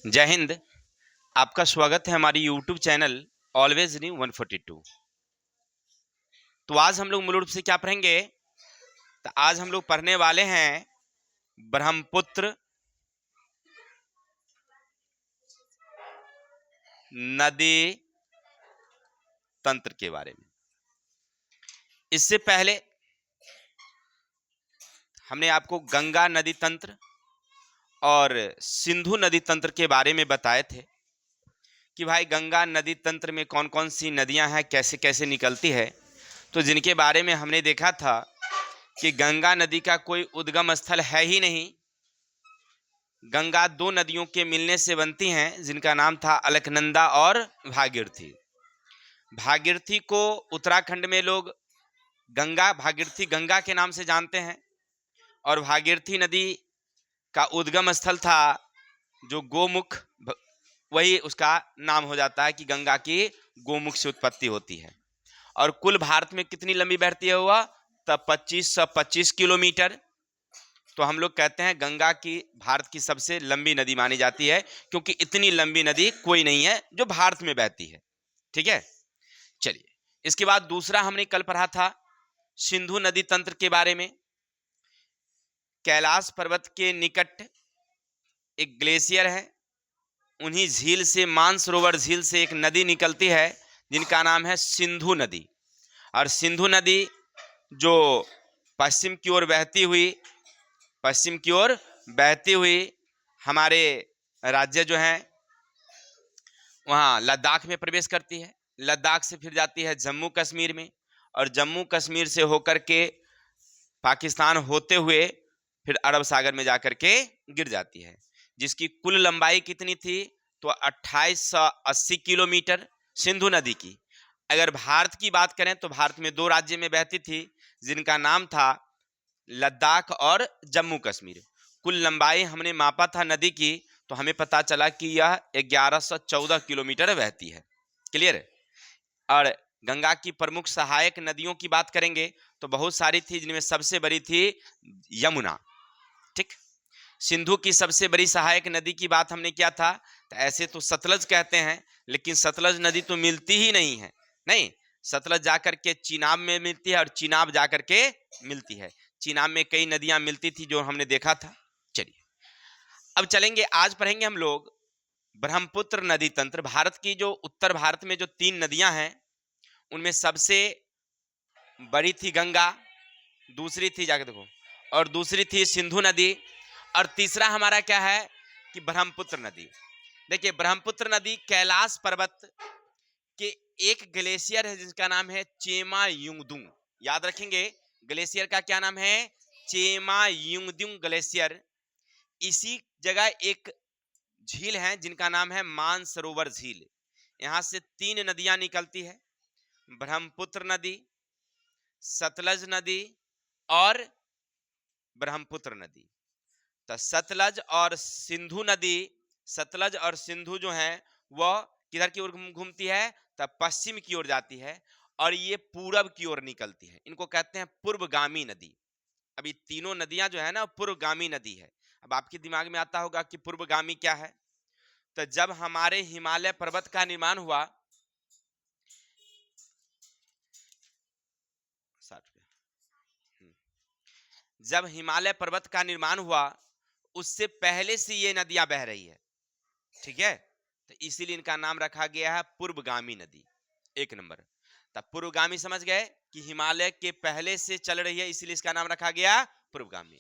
जय हिंद। आपका स्वागत है हमारी यूट्यूब चैनल ऑलवेज न्यू 142। तो आज हम लोग मूल रूप से क्या पढ़ेंगे? तो आज हम लोग पढ़ने वाले हैं ब्रह्मपुत्र नदी तंत्र के बारे में। इससे पहले हमने आपको गंगा नदी तंत्र और सिंधु नदी तंत्र के बारे में बताए थे कि भाई गंगा नदी तंत्र में कौन कौन सी नदियां हैं, कैसे कैसे निकलती है। तो जिनके बारे में हमने देखा था कि गंगा नदी का कोई उद्गम स्थल है ही नहीं। गंगा दो नदियों के मिलने से बनती हैं, जिनका नाम था अलकनंदा और भागीरथी। भागीरथी को उत्तराखंड में लोग भागीरथी गंगा के नाम से जानते हैं और भागीरथी नदी का उद्गम स्थल था जो गोमुख, वही उसका नाम हो जाता है कि गंगा की गोमुख से उत्पत्ति होती है। और कुल भारत में कितनी लंबी बहती है हुआ? तब 2525 किलोमीटर। तो हम लोग कहते हैं गंगा की भारत की सबसे लंबी नदी मानी जाती है, क्योंकि इतनी लंबी नदी कोई नहीं है जो भारत में बहती है। ठीक है, चलिए। इसके बाद दूसरा हमने कल पढ़ा था सिंधु नदी तंत्र के बारे में। कैलाश पर्वत के निकट एक ग्लेशियर है, उन्हीं झील से, मानसरोवर झील से एक नदी निकलती है जिनका नाम है सिंधु नदी। और सिंधु नदी जो पश्चिम की ओर बहती हुई हमारे राज्य जो हैं वहाँ लद्दाख में प्रवेश करती है। लद्दाख से फिर जाती है जम्मू कश्मीर में, और जम्मू कश्मीर से होकर के पाकिस्तान होते हुए फिर अरब सागर में जाकर के गिर जाती है, जिसकी कुल लंबाई कितनी थी? तो 2880 किलोमीटर सिंधु नदी की। अगर भारत की बात करें तो भारत में दो राज्य में बहती थी, जिनका नाम था लद्दाख और जम्मू कश्मीर। कुल लंबाई हमने मापा था नदी की, तो हमें पता चला कि यह 1114 किलोमीटर बहती है। क्लियर है? और गंगा की प्रमुख सहायक नदियों की बात करेंगे तो बहुत सारी थी, जिनमें सबसे बड़ी थी यमुना। ठीक। सिंधु की सबसे बड़ी सहायक नदी की बात हमने किया था, तो ऐसे तो सतलज कहते हैं, लेकिन सतलज नदी तो मिलती ही नहीं है। नहीं, सतलज जाकर के चिनाब में मिलती है और चिनाब जाकर के मिलती है। चिनाब में कई नदियां मिलती थी जो हमने देखा था। चलिए, अब चलेंगे, आज पढ़ेंगे हम लोग ब्रह्मपुत्र नदी तंत्र। भारत की जो उत्तर भारत में जो 3 नदियां हैं, उनमें सबसे बड़ी थी गंगा, दूसरी थी, जाके देखो, और दूसरी थी सिंधु नदी, और तीसरा हमारा क्या है कि ब्रह्मपुत्र नदी। देखिए, ब्रह्मपुत्र नदी कैलाश पर्वत के एक ग्लेशियर है जिसका नाम है चेमा युंगदुंग। याद रखेंगे, ग्लेशियर का क्या नाम है? चेमा युंगदुंग ग्लेशियर। इसी जगह एक झील है जिनका नाम है मानसरोवर झील। यहां से 3 नदियां निकलती है, ब्रह्मपुत्र नदी, सतलज नदी और ब्रह्मपुत्र नदी। तो सतलज और सिंधु जो है वह किधर की ओर घूमती है? तब पश्चिम की ओर जाती है, और ये पूरब की ओर निकलती है। इनको कहते हैं पूर्वगामी नदी। अभी तीनों नदियां जो है ना पूर्वगामी नदी है। अब आपके दिमाग में आता होगा कि पूर्वगामी क्या है। तो जब हमारे हिमालय पर्वत का निर्माण हुआ, 60 जब हिमालय पर्वत का निर्माण हुआ, उससे पहले से ये नदियां बह रही है। ठीक है, तो इसीलिए इनका नाम रखा गया है पूर्वगामी नदी। एक नंबर। तब पूर्वगामी समझ गए कि हिमालय के पहले से चल रही है, इसीलिए इसका नाम रखा गया पूर्वगामी।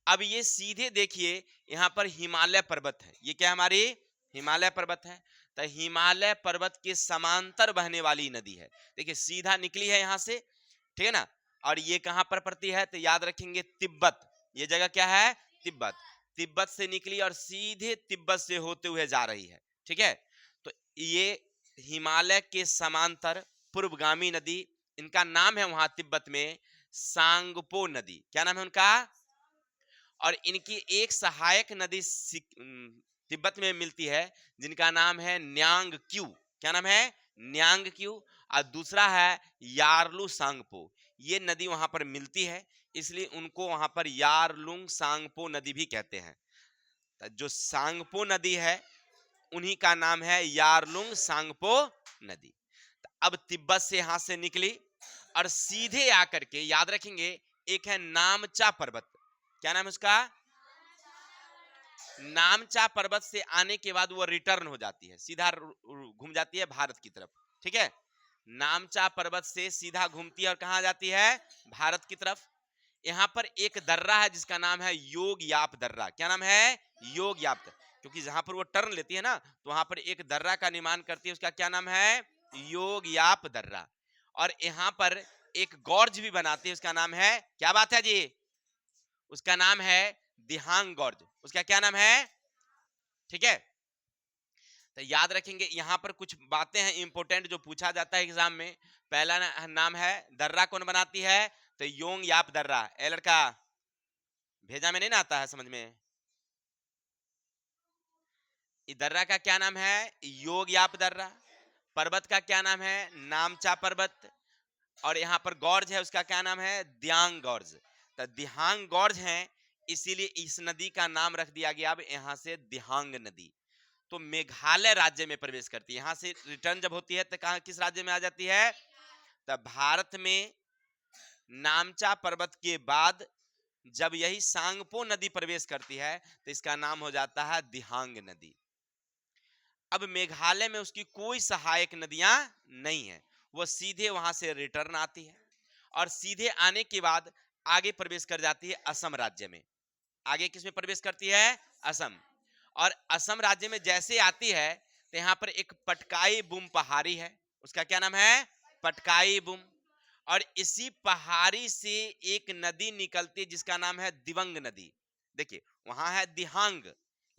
अब ये सीधे देखिए, यहां पर हिमालय पर्वत है। ये क्या हमारी हिमालय पर्वत है? तो हिमालय पर्वत के समांतर बहने वाली नदी है। देखिए, सीधा निकली है यहां से, ठीक है ना। और ये कहां पर पड़ती है? तो याद रखेंगे तिब्बत। ये जगह क्या है? तिब्बत। तिब्बत से निकली और सीधे तिब्बत से होते हुए जा रही है। ठीक है, तो ये हिमालय के समांतर पूर्वगामी नदी, इनका नाम है वहां तिब्बत में सांगपो नदी। क्या नाम है उनका? और इनकी एक सहायक नदी तिब्बत में मिलती है, जिनका नाम है न्यांग क्यू। क्या नाम है? न्यांग क्यू। और दूसरा है यारलू सांगपो। ये नदी वहां पर मिलती है, इसलिए उनको वहां पर यारलुंग सांगपो नदी भी कहते हैं। जो सांगपो नदी है उन्हीं का नाम है यारलुंग सांगपो नदी। तो अब तिब्बत से यहां से निकली और सीधे आकर के, याद रखेंगे, एक है नामचा पर्वत। क्या नाम है उसका? नामचा पर्वत से आने के बाद वो रिटर्न हो जाती है, सीधा घूम जाती है भारत की तरफ। ठीक है, नामचा पर्वत से सीधा घूमती है और कहां जाती है? भारत की तरफ। यहाँ पर एक दर्रा है जिसका नाम है योग याप दर्रा। क्या नाम है? योग याप। क्योंकि जहां पर वो टर्न लेती है ना, तो वहां पर एक दर्रा का निर्माण करती है, उसका क्या नाम है? योग याप दर्रा। और यहाँ पर एक गॉर्ज भी बनाती है, उसका नाम है, क्या बात है जी, उसका नाम है दिहांग गॉर्ज। उसका क्या नाम है? ठीक है, तो याद रखेंगे। यहां पर कुछ बातें हैं इंपोर्टेंट जो पूछा जाता है एग्जाम में। पहला नाम है, दर्रा कौन बनाती है? तो योंग याप दर्रा। ए लड़का, भेजा में नहीं ना आता है समझ में? दर्रा का क्या नाम है? योग याप दर्रा। पर्वत का क्या नाम है? नामचा पर्वत। और यहाँ पर गॉर्ज है, उसका क्या नाम है? दियांग गॉर्ज। तो दिहांग गॉर्ज है, इसीलिए इस नदी का नाम रख दिया गया अब यहाँ से दिहांग नदी। तो मेघालय राज्य में प्रवेश करती है। यहां से रिटर्न जब होती है तो कहां, किस राज्य में आ जाती है? तब भारत में नामचा पर्वत के बाद जब यही सांगपो नदी प्रवेश करती है तो इसका नाम हो जाता है दिहांग नदी। अब मेघालय में उसकी कोई सहायक नदियां नहीं है, वो सीधे वहां से रिटर्न आती है और सीधे आने के बाद आगे प्रवेश कर जाती है असम राज्य में। आगे किसमें प्रवेश करती है? असम। और असम राज्य में जैसे आती है तो यहाँ पर एक पटकाई बुम पहाड़ी है, उसका क्या नाम है? पटकाई बुम। और इसी पहाड़ी से एक नदी निकलती है जिसका नाम है दिवंग नदी। देखिए, वहां है दिहांग,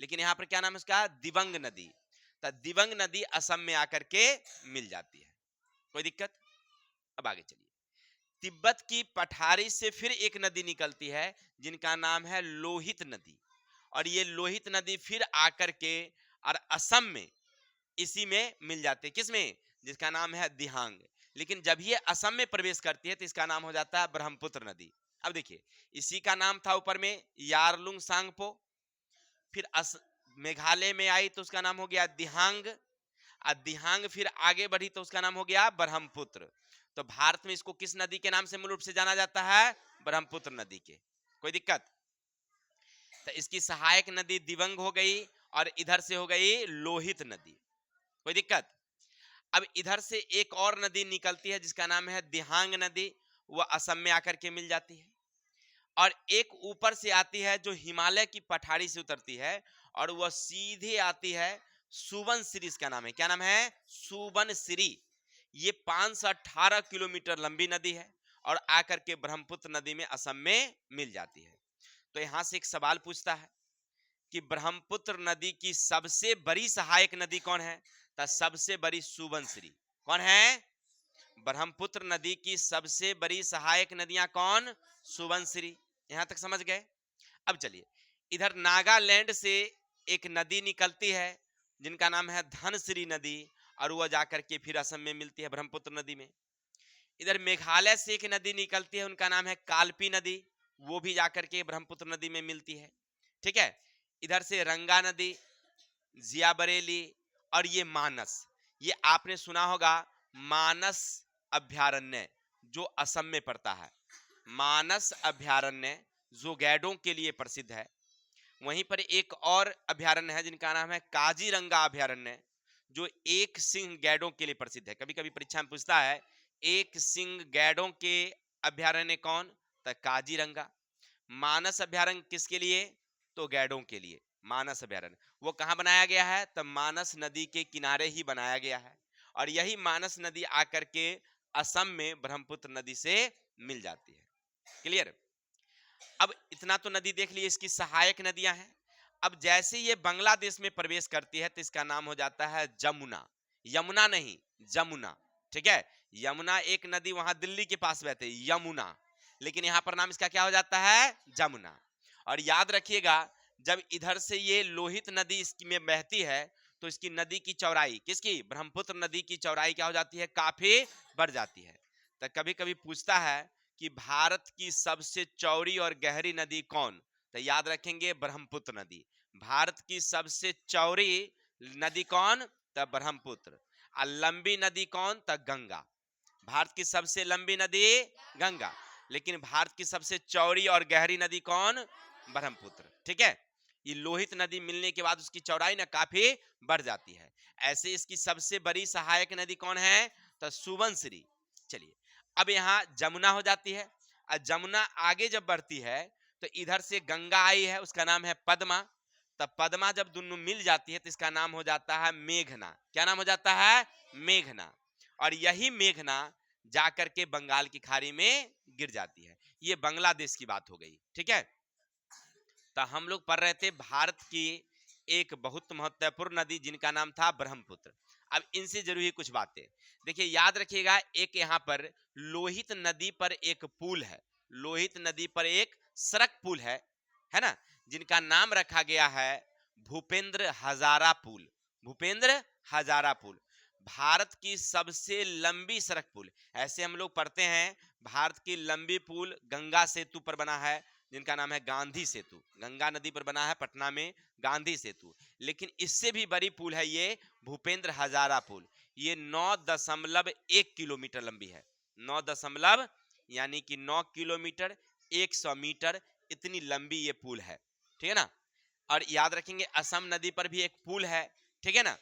लेकिन यहाँ पर क्या नाम है उसका? दिवंग नदी। तो दिवंग नदी असम में आकर के मिल जाती है। कोई दिक्कत? अब आगे चलिए। तिब्बत की पठारी से फिर एक नदी निकलती है जिनका नाम है लोहित नदी। और ये लोहित नदी फिर आकर के और असम में इसी में मिल जाते हैं। किसमें? जिसका नाम है दिहांग। लेकिन जब ये असम में प्रवेश करती है तो इसका नाम हो जाता है ब्रह्मपुत्र नदी। अब देखिए, इसी का नाम था ऊपर में यारलुंग सांगपो, फिर मेघालय में आई तो उसका नाम हो गया दिहांग, और दिहांग फिर आगे बढ़ी तो उसका नाम हो गया ब्रह्मपुत्र। तो भारत में इसको किस नदी के नाम से मूल रूप से जाना जाता है? ब्रह्मपुत्र नदी के। कोई दिक्कत? तो इसकी सहायक नदी दिवंग हो गई और इधर से हो गई लोहित नदी। कोई दिक्कत? अब इधर से एक और नदी निकलती है जिसका नाम है दिहांग नदी, वह असम में आकर के मिल जाती है। और एक ऊपर से आती है जो हिमालय की पठारी से उतरती है और वह सीधे आती है सुबनसिरी। इसका नाम है, क्या नाम है? सुबनसिरी। ये 518 किलोमीटर लंबी नदी है और आकर के ब्रह्मपुत्र नदी में असम में मिल जाती है। तो यहां से एक सवाल पूछता है कि ब्रह्मपुत्र नदी की सबसे बड़ी सहायक नदी कौन है? तो सबसे बड़ी सुबनसिरी। कौन है? ब्रह्मपुत्र नदी की सबसे बड़ी सहायक नदियां कौन? सुबनसिरी। यहां तक समझ गए? अब चलिए, इधर नागालैंड से एक नदी निकलती है जिनका नाम है धनसिरी नदी, और वह जाकर के फिर असम में मिलती है ब्रह्मपुत्र नदी में। इधर मेघालय से एक नदी निकलती है, उनका नाम है कालपी नदी, वो भी जाकर के ब्रह्मपुत्र नदी में मिलती है। ठीक है, इधर से रंगा नदी, जिया बरेली और ये मानस, ये आपने सुना होगा मानस अभ्यारण्य जो असम में पड़ता है। मानस अभ्यारण्य जो गैडों के लिए प्रसिद्ध है। वहीं पर एक और अभ्यारण्य है जिनका नाम है काजीरंगा अभ्यारण्य, जो एक सिंह गैडों के लिए प्रसिद्ध है। कभी कभी परीक्षा में पूछता है एक सिंह गैडों के अभ्यारण्य कौन? तो काजीरंगा। मानस अभ्यारण्य किसके लिए? तो गैडों के लिए। मानस अभ्यारण्य वो कहाँ बनाया गया है? तो मानस नदी के किनारे ही बनाया गया है, और यही मानस नदी आकर के असम में ब्रह्मपुत्र नदी से मिल जाती है। क्लियर? अब इतना तो नदी देख लिए, इसकी सहायक नदियां हैं। अब जैसे ये बांग्लादेश में प्रवेश करती है तो इसका नाम हो जाता है जमुना। यमुना नहीं, जमुना। ठीक है, यमुना एक नदी वहां दिल्ली के पास बहती है, यमुना, लेकिन यहां पर नाम इसका क्या हो जाता है? जमुना। और याद रखिएगा, जब इधर से ये लोहित नदी इसकी में बहती है तो इसकी नदी की चौड़ाई, किसकी? ब्रह्मपुत्र नदी की चौड़ाई क्या हो जाती है? काफी बढ़ जाती है। तो कभी कभी पूछता है कि भारत की सबसे चौड़ी और गहरी नदी कौन? तो याद रखेंगे ब्रह्मपुत्र नदी। भारत की सबसे चौड़ी नदी कौन? तो ब्रह्मपुत्र। और लंबी नदी कौन? तो गंगा। भारत की सबसे लंबी नदी गंगा, लेकिन भारत की सबसे चौड़ी और गहरी नदी कौन? ब्रह्मपुत्र। ठीक है, ये लोहित नदी मिलने के बाद उसकी चौड़ाई ना काफी बढ़ जाती है। ऐसे इसकी सबसे बड़ी सहायक नदी कौन है? तो सुबनसिरी। चलिए, अब यहाँ जमुना हो जाती है, और जमुना आगे जब बढ़ती है तो इधर से गंगा आई है, उसका नाम है पद्मा। तब पद्मा जब दोनों मिल जाती है तो इसका नाम हो जाता है मेघना। क्या नाम हो जाता है? मेघना। और यही मेघना जाकर के बंगाल की खाड़ी में गिर जाती है। ये बांग्लादेश की बात हो गई। ठीक है, तो हम लोग पढ़ रहे थे भारत की एक बहुत महत्वपूर्ण नदी जिनका नाम था ब्रह्मपुत्र। अब इनसे जरूरी कुछ बातें देखिए, याद रखिएगा। एक यहाँ पर लोहित नदी पर एक पुल है, लोहित नदी पर एक सड़क पुल है ना, जिनका नाम रखा गया है भूपेंद्र हजारा पुल। भूपेंद्र हजारा पुल भारत की सबसे लंबी सड़क पुल। ऐसे हम लोग पढ़ते हैं भारत की लंबी पुल गंगा सेतु पर बना है, जिनका नाम है गांधी सेतु। गंगा नदी पर बना है पटना में गांधी सेतु। लेकिन इससे भी बड़ी पुल है ये भूपेंद्र हजारा पुल। ये 9.1 किलोमीटर लंबी है। 9 यानी कि 9 किलोमीटर 100 मीटर इतनी लंबी ये पुल है। ठीक है ना। और याद रखेंगे असम नदी पर भी एक पुल है। ठीक है ना,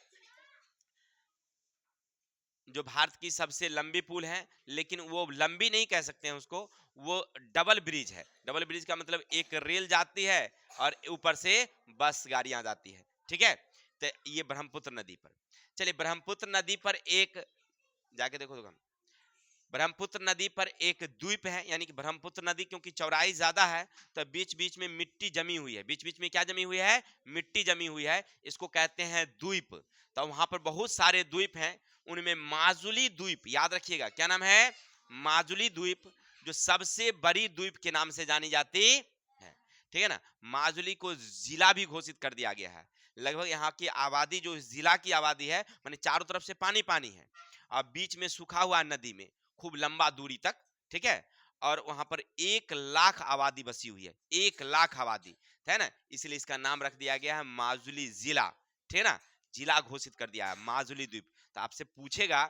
जो भारत की सबसे लंबी पुल है, लेकिन वो लंबी नहीं कह सकते हैं उसको, वो डबल ब्रिज है। डबल ब्रिज का मतलब एक रेल जाती है और ऊपर से बस गाड़ियां जाती है। ठीक है, तो ये ब्रह्मपुत्र नदी पर। चलिए, ब्रह्मपुत्र नदी पर एक जाके देखो तो, ब्रह्मपुत्र नदी पर एक द्वीप है, यानी कि ब्रह्मपुत्र नदी क्योंकि चौड़ाई ज्यादा है तो बीच बीच में मिट्टी जमी हुई है। बीच बीच में क्या जमी हुई है? मिट्टी जमी हुई है। इसको कहते हैं द्वीप। तो वहां पर बहुत सारे द्वीप हैं, उनमें माजुली द्वीप, याद रखिएगा क्या नाम है? माजुली द्वीप, जो सबसे बड़ी द्वीप के नाम से जानी जाती है। ठीक है ना, माजुली को जिला भी घोषित कर दिया गया है। लगभग यहाँ की आबादी, जो जिला की आबादी है, माने चारों तरफ से पानी पानी है और बीच में सूखा हुआ नदी में खूब लंबा दूरी तक। ठीक है, और वहां पर 1 लाख आबादी बसी हुई है। 1 लाख आबादी है ना, इसलिए इसका नाम रख दिया गया है माजुली जिला। ठीक है ना, जिला घोषित कर दिया है माजुली द्वीप। तो आपसे पूछेगा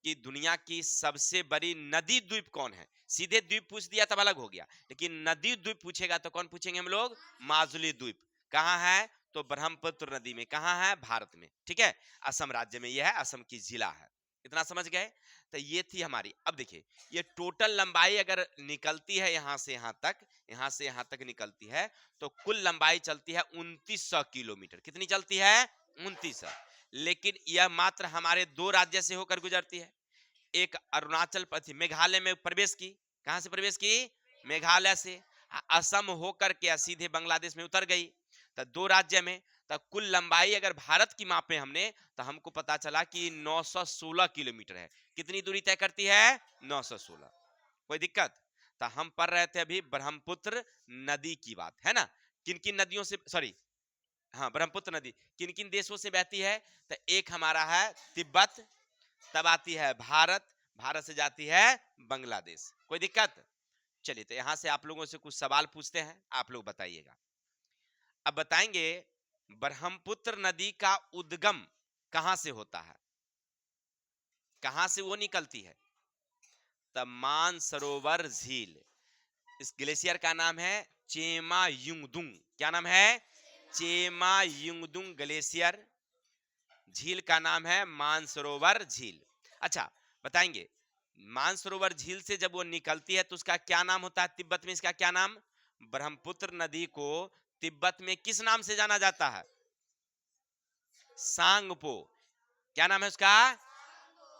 कि दुनिया की सबसे बड़ी नदी द्वीप कौन है? सीधे द्वीप पूछ दिया तब अलग हो गया, लेकिन नदी द्वीप पूछेगा तो कौन पूछेंगे हम लोग? माजुली द्वीप। कहाँ है? तो ब्रह्मपुत्र नदी में। कहाँ है? भारत में। ठीक है, असम राज्य में यह है, असम की जिला है। इतना समझ गए? तो ये थी हमारी। अब देखिए, ये टोटल लंबाई अगर निकलती है यहाँ से यहाँ तक, यहाँ से यहाँ तक निकलती है, तो कुल लंबाई चलती है 2900 किलोमीटर। कितनी चलती है? 2900। लेकिन यह मात्र हमारे 2 राज्य से होकर गुजरती है। एक अरुणाचल प्रदेश, मेघालय में प्रवेश की। कहां से प्रवेश की? मेघालय से। असम होकर के सीधे बांग्लादेश में उतर गई। तो 2 राज्य में, तो कुल लंबाई अगर भारत की मापे हमने, तो हमको पता चला कि 916 किलोमीटर है। कितनी दूरी तय करती है? 916। कोई दिक्कत? तो हम पढ़ रहे थे अभी ब्रह्मपुत्र नदी की बात, है ना। किन किन नदियों से, सॉरी, हाँ, ब्रह्मपुत्र नदी किन किन देशों से बहती है? तो एक हमारा है तिब्बत, तब आती है भारत, भारत से जाती है बांग्लादेश। कोई दिक्कत? चलिए, तो यहां से आप लोगों से कुछ सवाल पूछते हैं, आप लोग बताइएगा। अब बताएंगे ब्रह्मपुत्र नदी का उद्गम कहां से होता है? कहां से वो निकलती है? तब मानसरोवर झील। इस ग्लेशियर का नाम है चेमा युंगदुंग। क्या नाम है? चेमा युंगदुंग ग्लेशियर। झील का नाम है मानसरोवर झील। अच्छा, बताएंगे मानसरोवर झील से जब वो निकलती है तो उसका क्या नाम होता है? तिब्बत में इसका क्या नाम? ब्रह्मपुत्र नदी को तिब्बत में किस नाम से जाना जाता है? सांगपो। क्या नाम है उसका?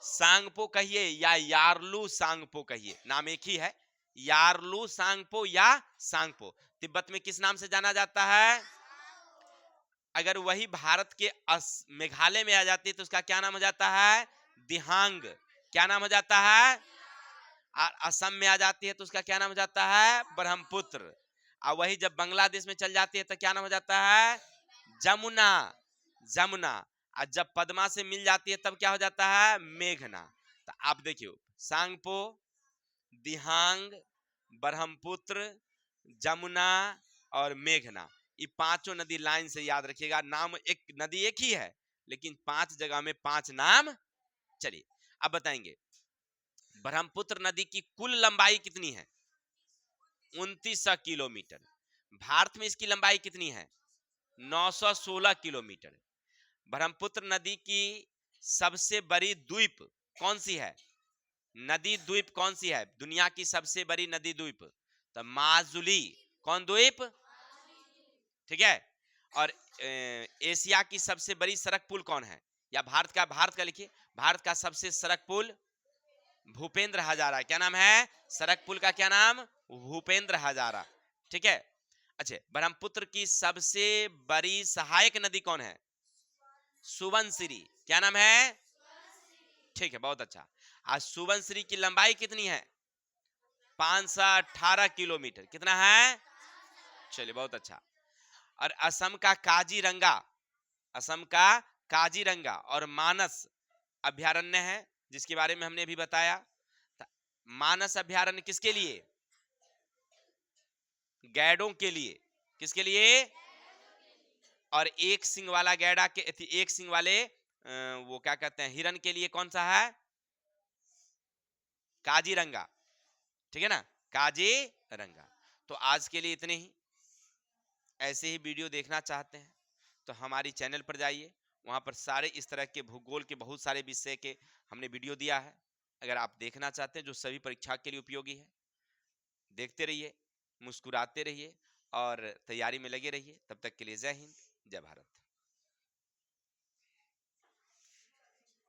सांगपो कहिए या यारलू सांगपो कहिए, नाम एक ही है। यारलू सांगपो या सांगपो तिब्बत में किस नाम से जाना जाता है? अगर वही भारत के मेघालय में आ जाती है तो उसका क्या नाम हो जाता है? दिहांग। क्या नाम हो जाता है? और असम में आ जाती है तो उसका क्या नाम हो जाता है? ब्रह्मपुत्र। और वही जब बांग्लादेश में चल जाती है तो क्या नाम हो जाता है? जमुना। जमुना। और जब पद्मा से मिल जाती है तब क्या हो जाता है? मेघना। तो आप देखियो, सांगपो, दिहांग, ब्रह्मपुत्र, जमुना और मेघना, ये पांचों नदी लाइन से याद रखिएगा। नाम एक नदी एक ही है, लेकिन 5 जगह में 5 नाम। चलिए अब बताएंगे ब्रह्मपुत्र नदी की कुल लंबाई कितनी है? 2900 किलोमीटर। भारत में इसकी लंबाई कितनी है? 916 किलोमीटर। ब्रह्मपुत्र नदी की सबसे बड़ी द्वीप कौन सी है? नदी द्वीप कौन सी है दुनिया की सबसे बड़ी नदी द्वीप? तो माजुली। कौन द्वीप? ठीक है। और एशिया की सबसे बड़ी सड़क पुल कौन है? या भारत का लिखिए, भारत का सबसे सड़क पुल भूपेंद्र हजारा। क्या नाम है सड़क पुल का? क्या नाम? भूपेंद्र हजारा। ठीक है। अच्छा, ब्रह्मपुत्र की सबसे बड़ी सहायक नदी कौन है? सुबनसिरी। क्या नाम है? ठीक है, बहुत अच्छा। आज सुबनसिरी की लंबाई कितनी है? 518 किलोमीटर। कितना है? चलिए, बहुत अच्छा। और असम का काजीरंगा और मानस अभ्यारण्य है, जिसके बारे में हमने अभी बताया। मानस अभ्यारण्य किसके लिए? गैडों के लिए। किसके लिए? और एक सिंग वाला गैडा के एक सिंग वाले वो क्या कहते हैं हिरन के लिए कौन सा है? काजीरंगा। ठीक है ना, काजीरंगा। तो आज के लिए इतने ही। ऐसे ही वीडियो देखना चाहते हैं तो हमारी चैनल पर जाइए, वहां पर सारे इस तरह के भूगोल के बहुत सारे विषय के हमने वीडियो दिया है। अगर आप देखना चाहते हैं जो सभी परीक्षा के लिए उपयोगी है, देखते रहिए, मुस्कुराते रहिए और तैयारी में लगे रहिए। तब तक के लिए जय हिंद, जय भारत।